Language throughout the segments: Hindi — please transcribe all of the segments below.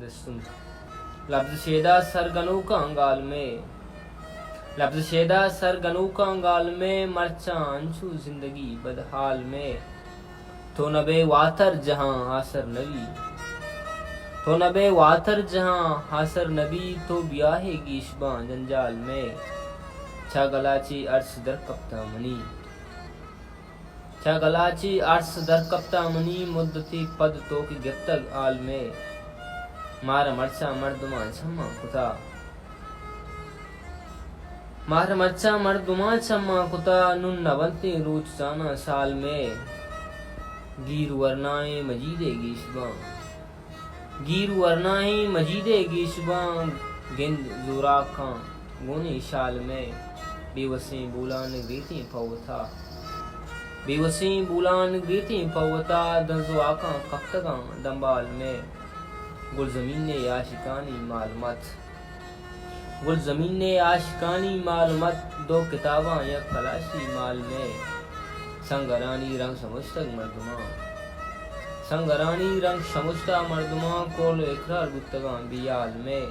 सुन लफ्ज़ शेदा सरगनू का अंगाल में, लफ्ज़ शेदा सरगनू का अंगाल में, मरचा अंशु जिंदगी बदहाल में। तो नबे वातर जहां आसर नबी, तो नबे वातर जहां हासर नबी, तो ब्याहे गीशबा जंजाल में। छा गलाची अर्श दर कप्ता मनी, छा गलाची अर्श दर कप्ता मनी, मुद्दती पद तो की गिफ्तग आल में। मार मरचा मर्दुमा छम्मा कुता, मार मरचा मर्दुमा छम्मा कुता, नुन नवंती रूच जाना साल में। गीर वरनाए मजीदे गीशबा, गीर वरनाए मजीदे गीशबा, गिंद जोरा खां गोनी शाल में। बेवसी बुलान गीती पवता, बेवसी बुलान गीती पवता, दंजो आका कख्तगा दंबाल में। गुल ज़मीन ने आशिकानी मालूमत, गुल ज़मीन ने आशिकानी मालूमत, दो किताबां या कलाशी माल में। संगरानी रंग समुश्तक मर्दुमा, संगरानी रंग समुश्ता मर्दुमा, कोल इकरार गुत्तगा बियाल में।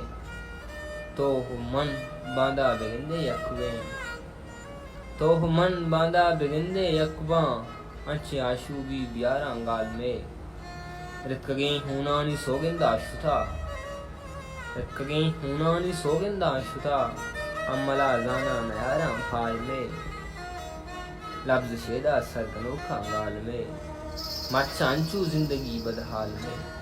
तो मन बांदा बेगिंदे यकवे, तो मन बांदा बेगिंदे यकबा, अंच आशूबी ब्यारा अंगाल में। रितकगे हूनानी सोगिंदा शुथा, रितकगे हूनानी सोगिंदा शुथा, अम्मला जाना नयारा फाल में। लफ्ज़ शेदा सरगनू का अंगाल में, मरचा अंचू जिंदगी बदहाल में।